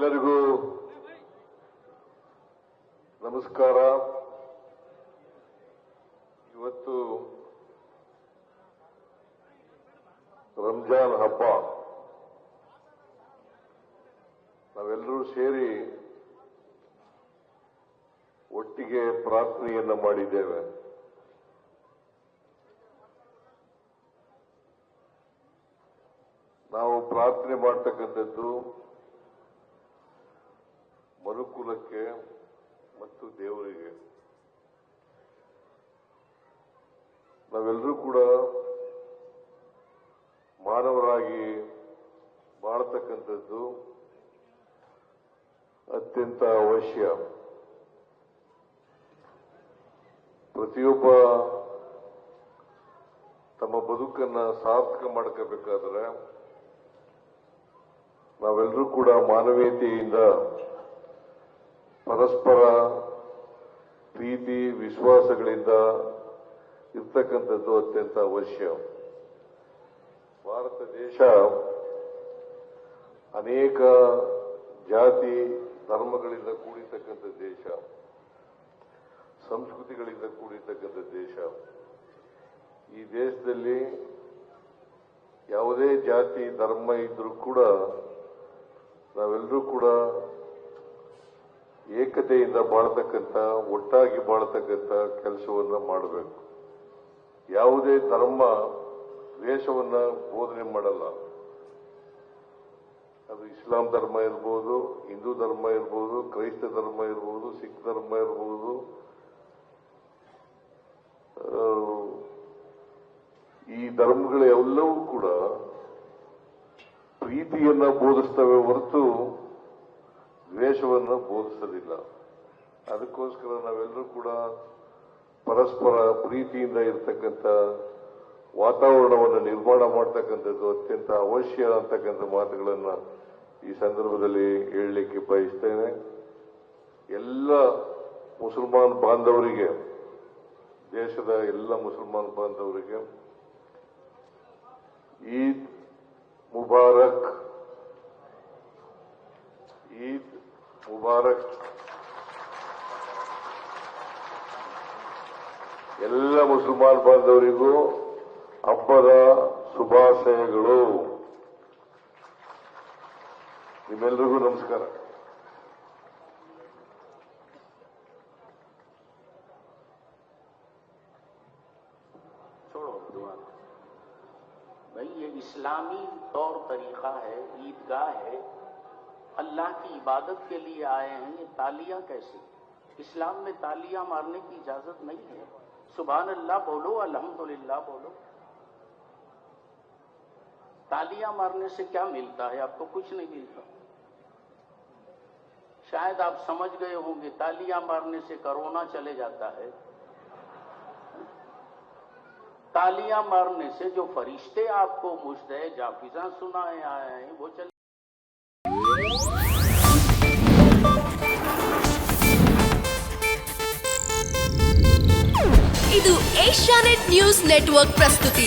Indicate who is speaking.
Speaker 1: ಎಲ್ಲರಿಗೂ ನಮಸ್ಕಾರ. ಇವತ್ತು ರಂಜಾನ್ ಹಬ್ಬ. ನಾವೆಲ್ಲರೂ ಸೇರಿ ಒಟ್ಟಿಗೆ ಪ್ರಾರ್ಥನೆಯನ್ನ ಮಾಡಿದ್ದೇವೆ. ನಾವು ಪ್ರಾರ್ಥನೆ ಮಾಡ್ತಕ್ಕಂಥದ್ದು ಮನುಕುಲಕ್ಕೆ ಮತ್ತು ದೇವರಿಗೆ. ನಾವೆಲ್ಲರೂ ಕೂಡ ಮಾನವರಾಗಿ ಬಾಳ್ತಕ್ಕಂಥದ್ದು ಅತ್ಯಂತ ಅವಶ್ಯ. ಪ್ರತಿಯೊಬ್ಬ ತಮ್ಮ ಬದುಕನ್ನ ಸಾರ್ಥಕ ಮಾಡ್ಕೋಬೇಕಾದ್ರೆ ನಾವೆಲ್ಲರೂ ಕೂಡ ಮಾನವೀಯತೆಯಿಂದ ಪರಸ್ಪರ ಪ್ರೀತಿ ವಿಶ್ವಾಸಗಳಿಂದ ಇರ್ತಕ್ಕಂಥದ್ದು ಅತ್ಯಂತ ಅವಶ್ಯ. ಭಾರತ ದೇಶ ಅನೇಕ ಜಾತಿ ಧರ್ಮಗಳಿಂದ ಕೂಡಿರ್ತಕ್ಕಂಥ ದೇಶ, ಸಂಸ್ಕೃತಿಗಳಿಂದ ಕೂಡಿರ್ತಕ್ಕಂಥ ದೇಶ. ಈ ದೇಶದಲ್ಲಿ ಯಾವುದೇ ಜಾತಿ ಧರ್ಮ ಇದ್ರೂ ಕೂಡ ನಾವೆಲ್ಲರೂ ಕೂಡ ಏಕತೆಯಿಂದ ಬಾಳ್ತಕ್ಕಂಥ, ಒಟ್ಟಾಗಿ ಬಾಳ್ತಕ್ಕಂಥ ಕೆಲಸವನ್ನ ಮಾಡಬೇಕು. ಯಾವುದೇ ಧರ್ಮ ದ್ವೇಷವನ್ನ ಬೋಧನೆ ಮಾಡಲ್ಲ. ಅದು ಇಸ್ಲಾಂ ಧರ್ಮ ಇರ್ಬೋದು, ಹಿಂದೂ ಧರ್ಮ ಇರ್ಬೋದು, ಕ್ರೈಸ್ತ ಧರ್ಮ ಇರ್ಬೋದು, ಸಿಖ್ ಧರ್ಮ ಇರ್ಬೋದು. ಈ ಧರ್ಮಗಳೆಲ್ಲವೂ ಕೂಡ ಪ್ರೀತಿಯನ್ನ ಬೋಧಿಸ್ತವೆ ಹೊರತು ದ್ವೇಷವನ್ನು ಬೋಧಿಸೋದಿಲ್ಲ. ಅದಕ್ಕೋಸ್ಕರ ನಾವೆಲ್ಲರೂ ಕೂಡ ಪರಸ್ಪರ ಪ್ರೀತಿಯಿಂದ ಇರತಕ್ಕಂಥ ವಾತಾವರಣವನ್ನು ನಿರ್ಮಾಣ ಮಾಡತಕ್ಕಂಥದ್ದು ಅತ್ಯಂತ ಅವಶ್ಯ ಅಂತಕ್ಕಂಥ ಮಾತುಗಳನ್ನು ಈ ಸಂದರ್ಭದಲ್ಲಿ ಹೇಳಲಿಕ್ಕೆ ಬಯಸ್ತೇನೆ. ಎಲ್ಲ ಮುಸಲ್ಮಾನ್ ಬಾಂಧವರಿಗೆ, ದೇಶದ ಎಲ್ಲ ಮುಸಲ್ಮಾನ್ ಬಾಂಧವರಿಗೆ ಈದ್ ಮುಬಾರಕ್, ಈದ್ ಮುಬಾರಕ್. ಎಲ್ಲ ಮುಸಲ್ಮಾನ್ ಬಾಂಧವರಿಗೂ ಹಬ್ಬದ ಶುಭಾಶಯಗಳು. ನಿಮ್ಮೆಲ್ಲರಿಗೂ ನಮಸ್ಕಾರ.
Speaker 2: भाई ये इस्लामी तौर तरीका है, ईदगाह है, अल्लाह की इबादत के लिए आए हैं. ये तालियां कैसी? इस्लाम में तालियां मारने की इजाजत नहीं है. सुभान अल्लाह बोलो, अल्हम्दुलिल्लाह बोलो. तालियां मारने से क्या मिलता है? आपको कुछ नहीं मिलता. शायद आप समझ गए होंगे तालियां मारने से कोरोना चले जाता है. तालियां मारने से जो फरिश्ते आपको मुश्तह जाफिजा सुनाए आए हैं वो चले.
Speaker 3: ಇದು ಏಷ್ಯಾನೆಟ್ ನ್ಯೂಸ್ ನೆಟ್ವರ್ಕ್ ಪ್ರಸ್ತುತಿ.